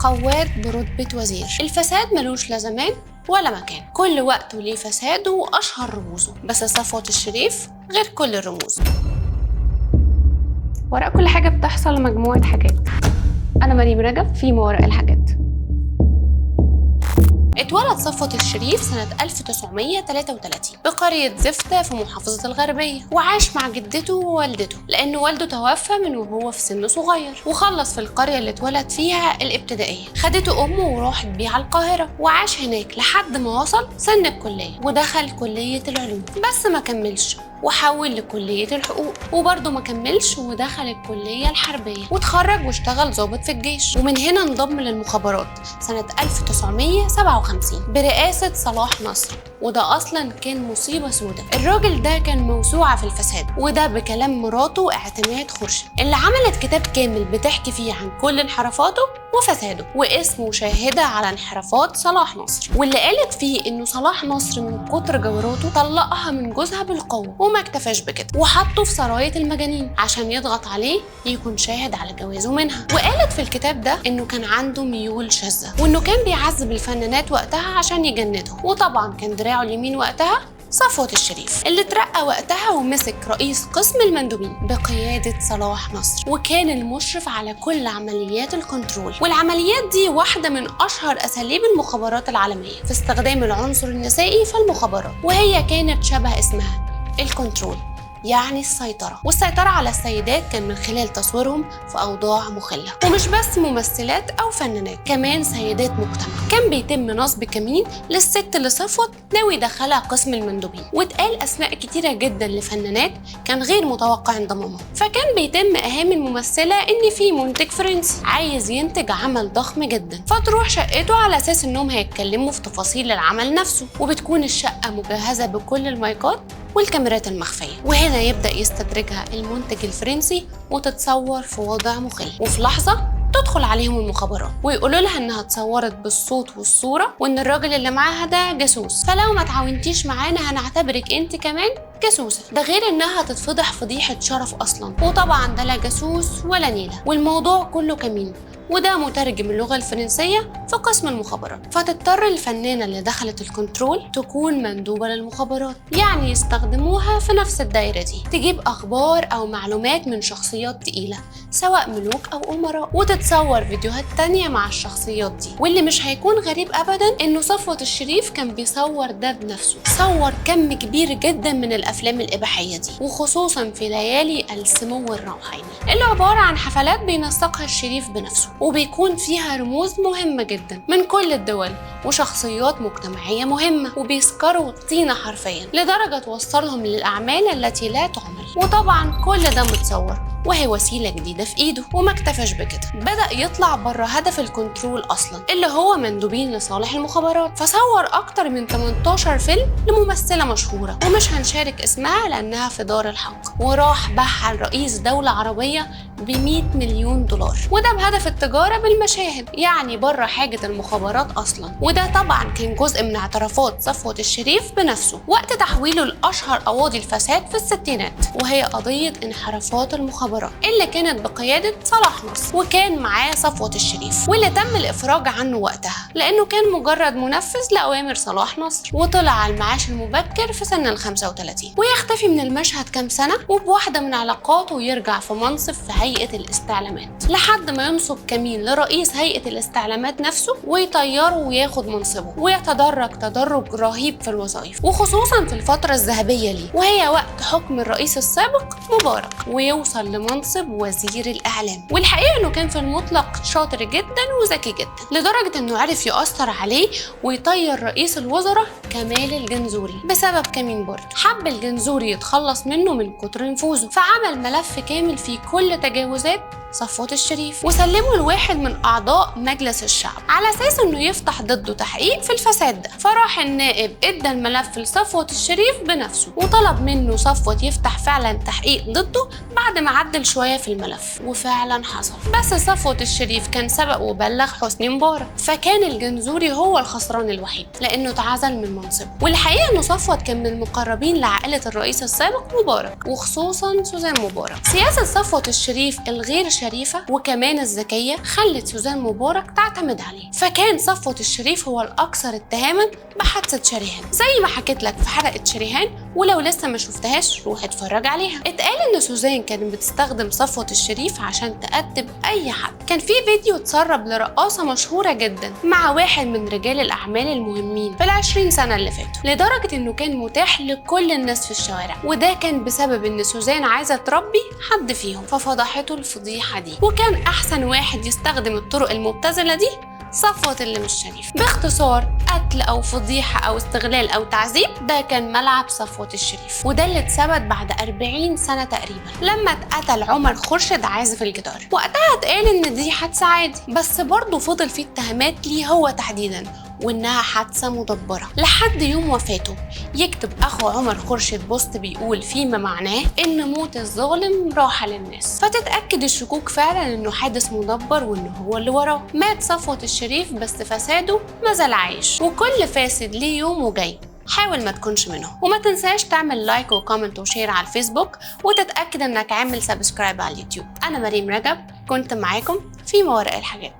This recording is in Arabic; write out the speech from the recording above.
قواد برتبة وزير. الفساد ملوش لا زمان ولا مكان، كل وقت وليه فساده وأشهر رموزه، بس صفوت الشريف غير كل الرموز. وراء كل حاجة بتحصل مجموعة حاجات. أنا مريم رجب في ما وراء الحاجات. اتولد صفوت الشريف سنة 1933 بقرية زفتة في محافظة الغربية، وعاش مع جدته ووالدته لأن والده توفى من وهو في سن صغير، وخلص في القرية اللي اتولد فيها الابتدائية. خدته أمه وراحت بيه على القاهرة، وعاش هناك لحد ما وصل سن الكلية ودخل كلية العلوم، بس ما كملش وحول لكلية الحقوق، وبرضه ما كملش ودخل الكلية الحربية واتخرج واشتغل ضابط في الجيش. ومن هنا انضم للمخابرات سنة 1957 برئاسة صلاح نصر، وده أصلا كان مصيبة سودة. الراجل ده كان موسوعة في الفساد، وده بكلام مراته اعتماد خورشيد اللي عملت كتاب كامل بتحكي فيه عن كل انحرافاته وفساده، واسمه شاهدة على انحرافات صلاح نصر، واللي قالت فيه انه صلاح نصر من كتر جوراته طلقها من جوزها بالقوة، وما اكتفاش بكده وحطه في سراية المجانين عشان يضغط عليه يكون شاهد على جوازه منها. وقالت في الكتاب ده انه كان عنده ميول شاذة، وانه كان بيعذب الفنانات وقتها عشان يجندهم. وطبعا كان دراعه اليمين وقتها صفوت الشريف اللي اترقى وقتها ومسك رئيس قسم المندوبين بقيادة صلاح نصر، وكان المشرف على كل عمليات الكنترول. والعمليات دي واحدة من أشهر أساليب المخابرات العالمية في استخدام العنصر النسائي في المخابرات، وهي كانت شبه اسمها الكنترول، يعني السيطرة. والسيطرة على السيدات كان من خلال تصويرهم في أوضاع مخلة، ومش بس ممثلات أو فنانات، كمان سيدات مجتمع. كان بيتم نصب كمين للست اللي صفوت ناوي يدخلها قسم المندوبين، واتقال أسماء كتيرة جدا لفنانات كان غير متوقع انضمامهم. فكان بيتم أهم الممثلة إن في منتج فرنسي عايز ينتج عمل ضخم جدا، فتروح شقته على أساس إنهم هيتكلموا في تفاصيل العمل نفسه، وبتكون الشقة مجهزة بكل المايكات والكاميرات المخفية. وهنا يبدأ يستدرجها المنتج الفرنسي وتتصور في وضع مخل، وفي لحظة تدخل عليهم المخابرات ويقولوا لها انها اتصورت بالصوت والصورة، وان الراجل اللي معاها ده جاسوس، فلو ما تعاونتيش معانا هنعتبرك انت كمان جاسوسة. ده غير انها تتفضح فضيحة شرف اصلا، وطبعا ده لا جاسوس ولا نيلة، والموضوع كله كمين، وده مترجم اللغة الفرنسية في قسم المخابرات. فتضطر الفنانة اللي دخلت الكنترول تكون مندوبة للمخابرات، يعني يستخدموها في نفس الدايرة دي، تجيب أخبار أو معلومات من شخصيات تقيلة سواء ملوك أو أمراء، وتتصور فيديوهات تانية مع الشخصيات دي. واللي مش هيكون غريب أبدا إنه صفوت الشريف كان بيصور ده بنفسه، صور كم كبير جدا من الأفلام الإباحية دي، وخصوصا في ليالي السمو الروحاني اللي عبارة عن حفلات بينسقها الشريف بنفسه، وبيكون فيها رموز مهمة جدا من كل الدول وشخصيات مجتمعية مهمة، وبيسكروا الطينة حرفيا لدرجة توصلهم للأعمال التي لا تعمل. وطبعا كل ده متصور وهي وسيلة جديدة في ايده. وما اكتفاش بكده، بدأ يطلع بره هدف الكنترول اصلا اللي هو مندوبين لصالح المخابرات، فصور اكتر من 18 فيلم لممثلة مشهورة ومش هنشارك اسمها لانها في دار الحق، وراح باعها لرئيس دولة عربية ب100 مليون دولار، وده بهدف التجارة بالمشاهد، يعني بره حاجة المخابرات اصلا. وده طبعا كان جزء من اعترافات صفوت الشريف بنفسه وقت تحويله لاشهر قواضي الفساد في الستينات، وهي قضية انحرافات المخابرات اللي كانت بقيادة صلاح نصر، وكان معاه صفوت الشريف، واللي تم الإفراج عنه وقتها لأنه كان مجرد منفذ لأوامر صلاح نصر، وطلع على المعاش المبكر في سن ال35 ويختفي من المشهد كام سنة، وبواحدة من علاقاته يرجع في منصب في هيئة الاستعلامات لحد ما ينصب كمين لرئيس هيئة الاستعلامات نفسه ويطيره وياخد منصبه، ويتدرج تدرج رهيب في الوظائف، وخصوصا في الفترة الذهبية ليه وهي وقت حكم الرئيس السابق مبارك، ويوصل لمنصب وزير الإعلام. والحقيقة إنه كان في المطلق شاطر جدا وذكي جدا، لدرجة إنه عرف يأثر عليه ويطير رئيس الوزراء كمال الجنزوري بسبب كمين برضه حب الجنزوري يتخلص منه من كتر نفوذه، فعمل ملف كامل فيه كل تجاوزات صفوت الشريف وسلمه لواحد من أعضاء مجلس الشعب على أساس إنه يفتح ضده تحقيق في الفساد ده. فراح النائب ادى الملف لصفوت الشريف بنفسه وطلب منه صفوت يفتح فعلا تحقيق ضده بعد ما عدل شوية في الملف، وفعلا حصل. بس صفوت الشريف كان سبق وبلغ حسني مبارك، فكان الجنزوري هو الخسران الوحيد لأنه اتعزل من منصبه. والحقيقة إنه صفوت كان من المقربين لعائلة الرئيس السابق مبارك، وخصوصا سوزان مبارك. سياسة صفوت الشريف الغير الشريفة وكمان الذكية خلت سوزان مبارك تعتمد عليه، فكان صفوت الشريف هو الأكثر اتهاما بحادثة شريهان زي ما حكيت لك في حلقة شريهان، ولو لسه ما شفتهاش روح اتفرج عليها. اتقال ان سوزان كانت بتستخدم صفوت الشريف عشان تأدب اي حد. كان في فيديو اتسرب لرقاصة مشهورة جدا مع واحد من رجال الأعمال المهمين في ال20 سنة اللي فاتوا، لدرجة انه كان متاح لكل الناس في الشوارع، وده كان بسبب ان سوزان عايزة تربي حد فيهم ففضحته الفضيحة دي، وكان أحسن واحد يستخدم الطرق المبتذلة دي صفوت اللي مش شريف. باختصار قتل أو فضيحة أو استغلال أو تعذيب ده كان ملعب صفوت الشريف، وده اللي اتثبت بعد 40 سنة تقريبا لما اتقتل عمر خورشيد عازف الجيتار. وقتها اتقال إن دي حادثة عادي، بس برضه فضل فيه اتهامات ليه هو تحديدا وإنها حادثة مدبرة لحد يوم وفاته. يكتب أخو عمر خورشيد بوست بيقول فيما معناه إن موت الظالم راحة للناس، فتتأكد الشكوك فعلا إنه حادث مدبر وإنه هو اللي وراه. مات صفوت الشريف بس فساده مازال عايش، وكل فاسد ليه يوم وجاي، حاول ما تكونش منهم. وما تنساش تعمل لايك وكومنت وشير على الفيسبوك، وتتأكد إنك عامل سبسكرايب على اليوتيوب. أنا مريم رجب كنت معاكم في ما وراء الحاجات.